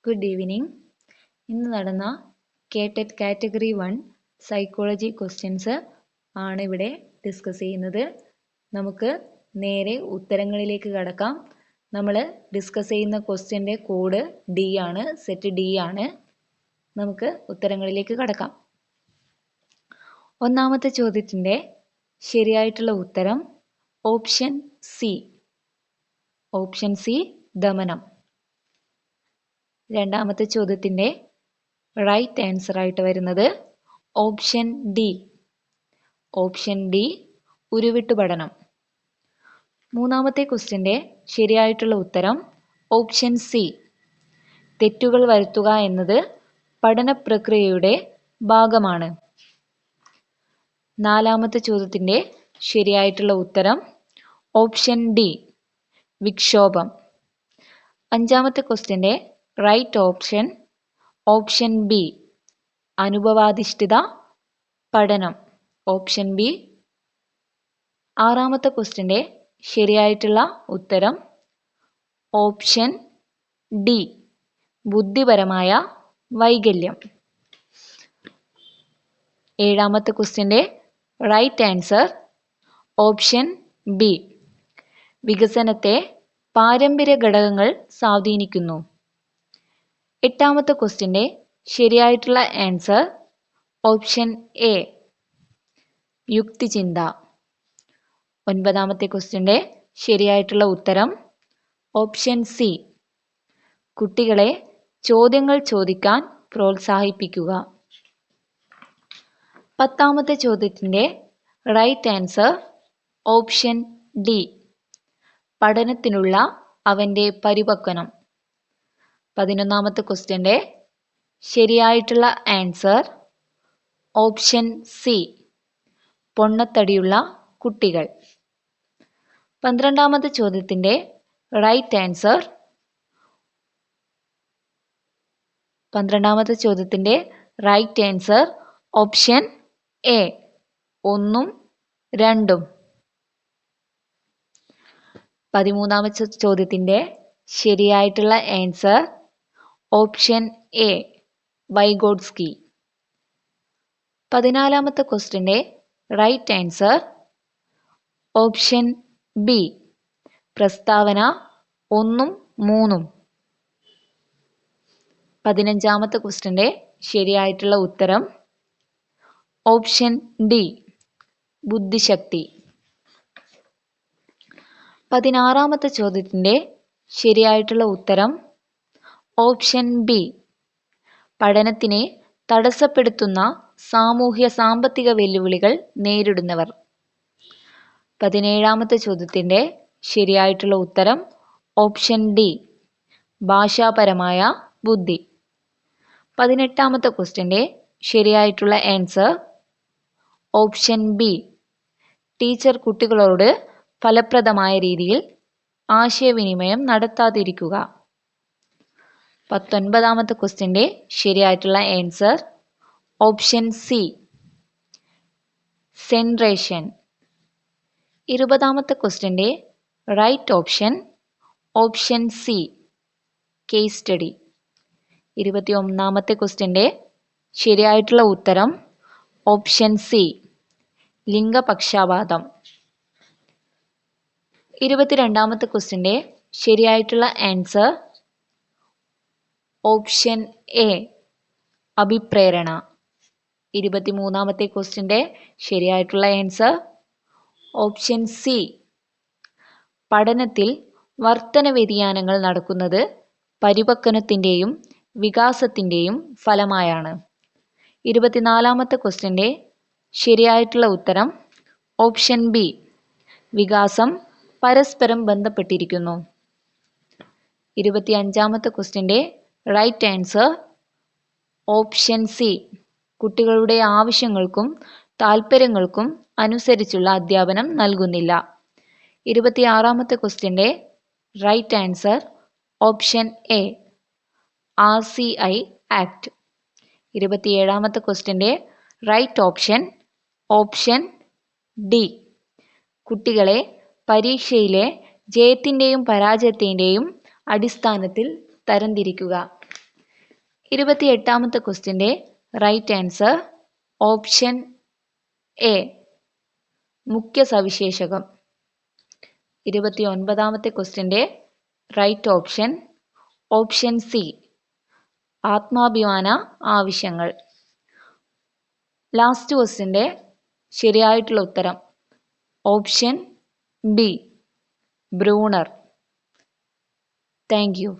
Good evening. ഇന്ന് നടന്ന KTET category 1 psychology questions ആണ് ഇവിടെ ഡിസ്കസ് ചെയ്യുന്നത്. നമുക്ക് നേരെ ഉത്തരങ്ങളിലേക്ക് കടക്കാം. നമ്മൾ ഡിസ്കസ് ചെയ്യുന്ന ക്വസ്റ്റ്യൻ്റെ കോഡ് ഡി ആണ്, സെറ്റ് ഡി ആണ്. നമുക്ക് ഉത്തരങ്ങളിലേക്ക് കടക്കാം. ഒന്നാമത്തെ ചോദ്യത്തിൻ്റെ ശരിയായിട്ടുള്ള ഉത്തരം ഓപ്ഷൻ സി. ഓപ്ഷൻ സി ദമനം. രണ്ടാമത്തെ ചോദ്യത്തിൻ്റെ റൈറ്റ് ആൻസർ ആയിട്ട് വരുന്നത് ഓപ്ഷൻ ഡി. ഓപ്ഷൻ ഡി ഉരുവിട്ടു പഠനം. മൂന്നാമത്തെ ക്വസ്റ്റ്യൻ്റെ ശരിയായിട്ടുള്ള ഉത്തരം ഓപ്ഷൻ സി. തെറ്റുകൾ വരുത്തുക എന്നത് പഠന പ്രക്രിയയുടെ ഭാഗമാണ്. നാലാമത്തെ ചോദ്യത്തിൻ്റെ ശരിയായിട്ടുള്ള ഉത്തരം ഓപ്ഷൻ ഡി. വിക്ഷോഭം. അഞ്ചാമത്തെ ക്വസ്റ്റ്യൻ്റെ റൈറ്റ് ഓപ്ഷൻ ഓപ്ഷൻ ബി. അനുഭവാധിഷ്ഠിത പഠനം. Option B. ആറാമത്തെ ക്വസ്റ്റ്യൻ്റെ ശരിയായിട്ടുള്ള ഉത്തരം ഓപ്ഷൻ ഡി. ബുദ്ധിപരമായ വൈകല്യം. ഏഴാമത്തെ ക്വസ്റ്റ്യൻ്റെ റൈറ്റ് ആൻസർ ഓപ്ഷൻ ബി. വികസനത്തെ പാരമ്പര്യ ഘടകങ്ങൾ സ്വാധീനിക്കുന്നു. എട്ടാമത്തെ ക്വസ്റ്റ്യൻ്റെ ശരിയായിട്ടുള്ള ആൻസർ ഓപ്ഷൻ എ. യുക്തിചിന്ത. ഒൻപതാമത്തെ ക്വസ്റ്റ്യൻ്റെ ശരിയായിട്ടുള്ള ഉത്തരം ഓപ്ഷൻ സി. കുട്ടികളെ ചോദ്യങ്ങൾ ചോദിക്കാൻ പ്രോത്സാഹിപ്പിക്കുക. പത്താമത്തെ ചോദ്യത്തിൻ്റെ റൈറ്റ് ആൻസർ ഓപ്ഷൻ ഡി. പഠനത്തിനുള്ള അവൻ്റെ പരിപക്വനം. പതിനൊന്നാമത്തെ ക്വസ്റ്റ്യൻ്റെ ശരിയായിട്ടുള്ള ആൻസർ ഓപ്ഷൻ സി. പൊണ്ണത്തടിയുള്ള കുട്ടികൾ. പന്ത്രണ്ടാമത്തെ ചോദ്യത്തിൻ്റെ റൈറ്റ് ആൻസർ ഓപ്ഷൻ എ. 1ഉം 2ഉം. പതിമൂന്നാമത്തെ ചോദ്യത്തിൻ്റെ ശരിയായിട്ടുള്ള ആൻസർ ഓപ്ഷൻ എ. വൈഗോട്സ്കി. പതിനാലാമത്തെ ക്വസ്റ്റ്യൻ്റെ റൈറ്റ് ആൻസർ ഓപ്ഷൻ ബി. പ്രസ്താവന 1ഉം 3ഉം. പതിനഞ്ചാമത്തെ ക്വസ്റ്റ്യൻ്റെ ശരിയായിട്ടുള്ള ഉത്തരം ഓപ്ഷൻ ഡി. ബുദ്ധിശക്തി. പതിനാറാമത്തെ ചോദ്യത്തിൻ്റെ ശരിയായിട്ടുള്ള ഉത്തരം ഓപ്ഷൻ ബി. പഠനത്തിനെ തടസ്സപ്പെടുത്തുന്ന സാമൂഹ്യ സാമ്പത്തിക വെല്ലുവിളികൾ നേരിടുന്നവർ. പതിനേഴാമത്തെ ചോദ്യത്തിൻ്റെ ശരിയായിട്ടുള്ള ഉത്തരം ഓപ്ഷൻ ഡി. ഭാഷാപരമായ ബുദ്ധി. പതിനെട്ടാമത്തെ ക്വസ്റ്റ്യൻ്റെ ശരിയായിട്ടുള്ള ആൻസർ ഓപ്ഷൻ ബി. ടീച്ചർ കുട്ടികളോട് ഫലപ്രദമായ രീതിയിൽ ആശയവിനിമയം നടത്താതിരിക്കുക. പത്തൊൻപതാമത്തെ ക്വസ്റ്റ്യൻ്റെ ശരിയായിട്ടുള്ള ആൻസർ ഓപ്ഷൻ സി. സെൻട്രേഷൻ. ഇരുപതാമത്തെ ക്വസ്റ്റ്യൻ്റെ right option option C. Case study. 21ാമത്തെ ക്വസ്റ്റ്യൻ്റെ ശരിയായിട്ടുള്ള ഉത്തരം ഓപ്ഷൻ സി. ലിംഗപക്ഷപാതം. 22ാമത്തെ ക്വസ്റ്റ്യൻ്റെ ശരിയായിട്ടുള്ള ആൻസർ ഓപ്ഷൻ എ. അഭിപ്രേരണ. 23ാമത്തെ ക്വസ്റ്റ്യൻ്റെ ശരിയായിട്ടുള്ള ആൻസർ ഓപ്ഷൻ സി. പഠനത്തിൽ വർത്തന വ്യതിയാനങ്ങൾ നടക്കുന്നത് പരിപക്വനത്തിൻ്റെയും വികാസത്തിൻ്റെയും ഫലമായാണ്. 24ാമത്തെ ക്വസ്റ്റ്യൻ്റെ ശരിയായിട്ടുള്ള ഉത്തരം ഓപ്ഷൻ ബി. വികാസം പരസ്പരം ബന്ധപ്പെട്ടിരിക്കുന്നു. 25ാമത്തെ ക്വസ്റ്റ്യൻ്റെ റൈറ്റ് ആൻസർ ഓപ്ഷൻ സി. കുട്ടികളുടെ ആവശ്യങ്ങൾക്കും താൽപ്പര്യങ്ങൾക്കും അനുസരിച്ചുള്ള അധ്യാപനം നൽകുന്നില്ല. 26ാമത്തെ ക്വസ്റ്റ്യൻ്റെ right answer option A. RCI act. 27ാമത്തെ ക്വസ്റ്റ്യൻ്റെ റൈറ്റ് ഓപ്ഷൻ ഓപ്ഷൻ ഡി. കുട്ടികളെ പരീക്ഷയിലെ ജയത്തിൻ്റെയും പരാജയത്തിൻ്റെയും അടിസ്ഥാനത്തിൽ തരംതിരിക്കുക. 28ാമത്തെ ക്വസ്റ്റ്യൻ്റെ റൈറ്റ് ആൻസർ ഓപ്ഷൻ എ മുഖ്യ സവിശേഷകം. 29ാമത്തെ ക്വസ്റ്റ്യൻ്റെ റൈറ്റ് ഓപ്ഷൻ ഓപ്ഷൻ സി ആത്മാഭിമാന ആവശ്യങ്ങൾ. ലാസ്റ്റ് ക്വസ്റ്റ്യൻ്റെ ശരിയായിട്ടുള്ള ഉത്തരം option B Bruner. Thank U.